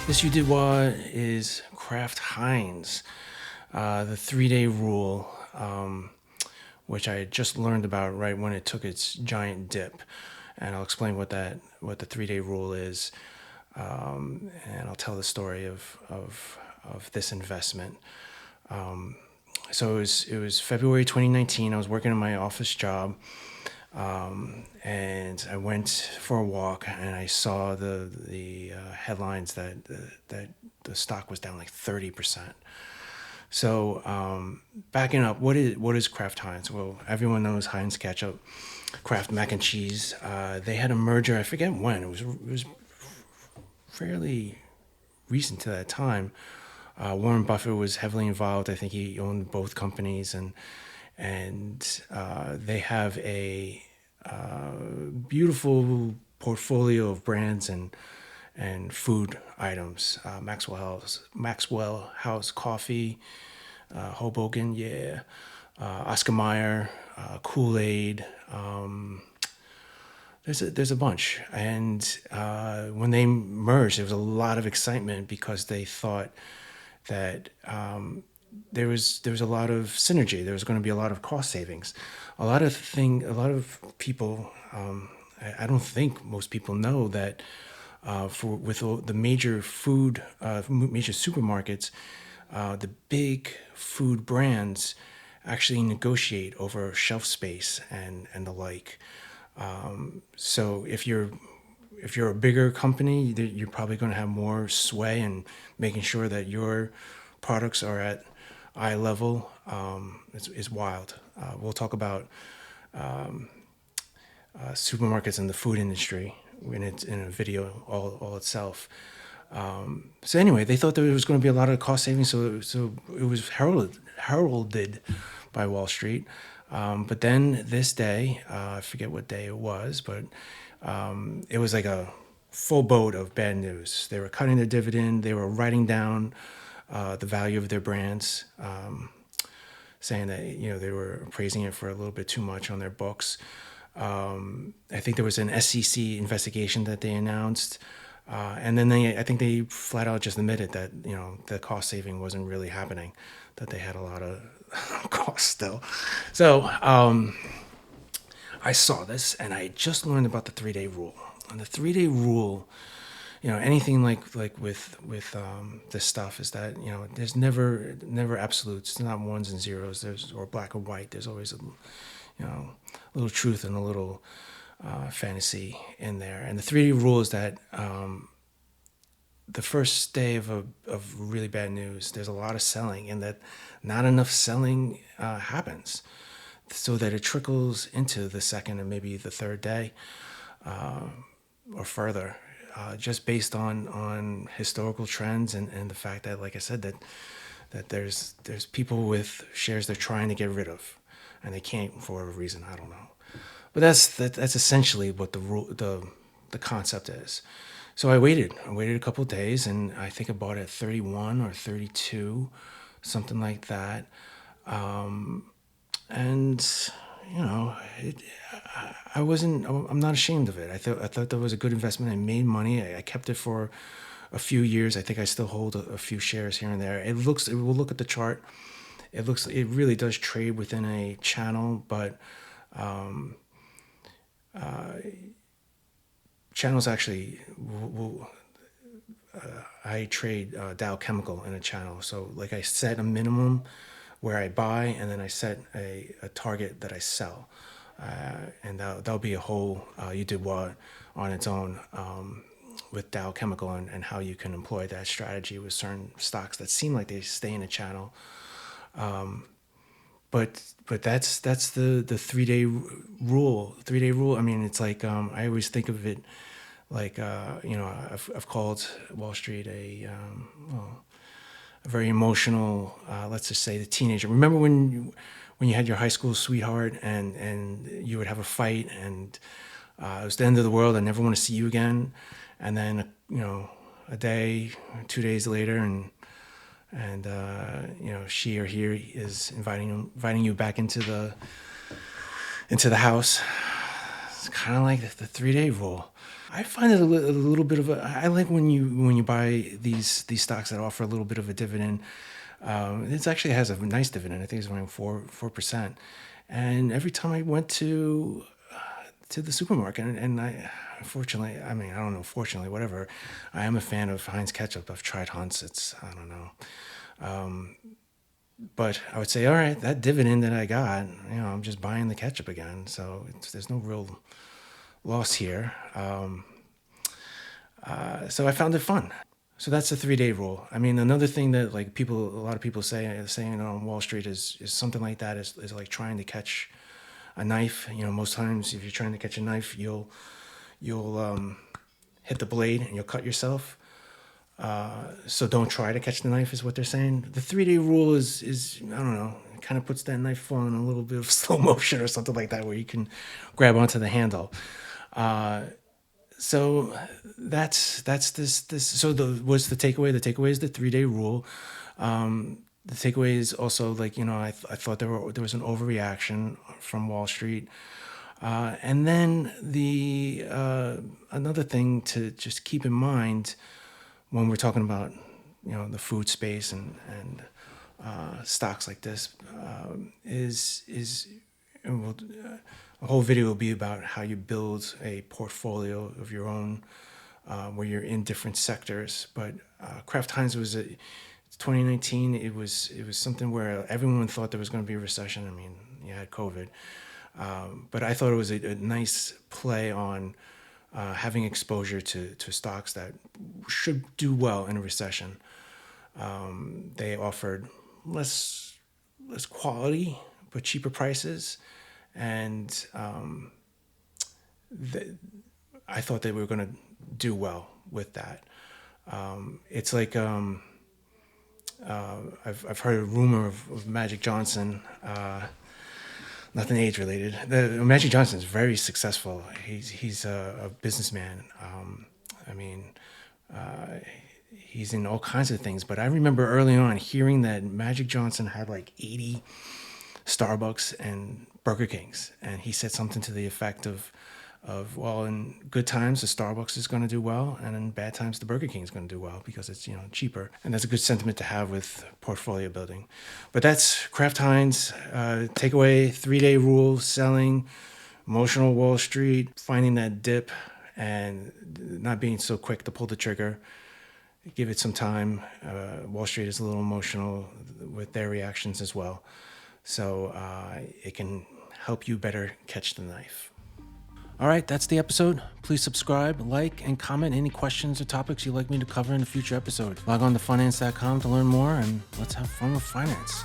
This you did what is Kraft Heinz, the 3-day rule, which I had just learned about right when it took its giant dip, and I'll explain what the 3-day rule is, and I'll tell the story of this investment. So it was February 2019. I was working in my office job, and I went for a walk, and I saw the headlines that the stock was down like 30%. So backing up, what is Kraft Heinz? Well, everyone knows Heinz ketchup, Kraft mac and cheese. They had a merger. I forget when. It was fairly recent to that time. Warren Buffett was heavily involved. I think he owned both companies, and they have a beautiful portfolio of brands and food items. Maxwell House Coffee, Hoboken, yeah, Oscar Mayer, Kool-Aid. There's a bunch, and when they merged, there was a lot of excitement because they thought that there was a lot of synergy. There was going to be a lot of cost savings. A lot of people. I don't think most people know that with all the major major supermarkets, the big food brands actually negotiate over shelf space and the like. So if you're a bigger company, you're probably going to have more sway in making sure that your products are at eye level. Is wild. We'll talk about supermarkets and the food industry in a video all itself. So anyway, they thought there was going to be a lot of cost savings, so it was heralded by Wall Street. But then this day, I forget what day it was, but it was like a full boat of bad news. They were cutting their dividend. They were writing down the value of their brands, saying that they were appraising it for a little bit too much on their books. I think there was an SEC investigation that they announced, and then I think they flat out just admitted that the cost saving wasn't really happening, that they had a lot of costs still. So I saw this, and I just learned about the 3-day rule. And the 3-day rule, anything like with this stuff is that there's never absolutes. It's not ones and zeros. Or black or white. There's always a little truth and a little fantasy in there. And the 3-day rule is that the first day of really bad news, there's a lot of selling, and that not enough selling happens, so that it trickles into the second and maybe the third day or further, just based on historical trends and the fact that, like I said, that there's people with shares they're trying to get rid of, and they can't for whatever reason. I don't know, but that's essentially what the concept is. So I waited a couple of days, and I think I bought it at 31 or 32, something like that. And I'm not ashamed of it. I thought that was a good investment. I made money. I kept it for a few years. I think I still hold a few shares here and there. We'll look at the chart. It really does trade within a channel, but channels actually I trade Dow Chemical in a channel. So like I set a minimum where I buy, and then I set a target that I sell. And that'll be a whole you did what on its own, with Dow Chemical, and how you can employ that strategy with certain stocks that seem like they stay in a channel. But that's the 3-day rule. 3-day rule. I mean, it's like I always think of it like I've called Wall Street a very emotional, let's just say, the teenager. Remember when you had your high school sweetheart, and you would have a fight, and it was the end of the world. I never want to see you again. And then a day, 2 days later, and she or he is inviting you back into the house. it's kind of like the 3-day rule. I find it a little bit of a. I like when you buy these stocks that offer a little bit of a dividend. It actually has a nice dividend. I think it's around 4%. And every time I went to the supermarket, and I, unfortunately, I mean, I don't know, fortunately, whatever, I am a fan of Heinz ketchup. I've tried Hunt's. It's, I don't know. But I would say, all right, that dividend that I got, I'm just buying the ketchup again. So there's no real loss here. So I found it fun. So that's the 3-day rule. I mean, another thing that like a lot of people saying on Wall Street is something like that is like trying to catch a knife. Most times if you're trying to catch a knife, you'll hit the blade and you'll cut yourself. So don't try to catch the knife is what they're saying. The 3-day rule is I don't know, it kind of puts that knife falling in a little bit of slow motion or something like that, where you can grab onto the handle. So that's this. So what's the takeaway? The takeaway is the 3-day rule. The takeaway is also like, I thought there was an overreaction from Wall Street. And then another thing to just keep in mind when we're talking about, the food space and stocks like this, a whole video will be about how you build a portfolio of your own, where you're in different sectors. But Kraft Heinz 2019. It was something where everyone thought there was going to be a recession. I mean, you had COVID, but I thought it was a nice play on having exposure to stocks that should do well in a recession. They offered less quality but cheaper prices. And I thought they were going to do well with that. It's like I've heard a rumor of Magic Johnson, nothing age related. Magic Johnson is very successful. He's a businessman. He's in all kinds of things. But I remember early on hearing that Magic Johnson had like 80 Starbucks and Burger Kings, and he said something to the effect of well, in good times the Starbucks is going to do well, and in bad times the Burger King is going to do well because it's cheaper, and that's a good sentiment to have with portfolio building. But that's Kraft Heinz. Takeaway: 3-day rule, selling, emotional Wall Street, finding that dip, and not being so quick to pull the trigger. Give it some time. Wall Street is a little emotional with their reactions as well. So it can help you better catch the knife. All right, that's the episode. Please subscribe, like, and comment any questions or topics you'd like me to cover in a future episode. Log on to finance.com to learn more, and let's have fun with finance.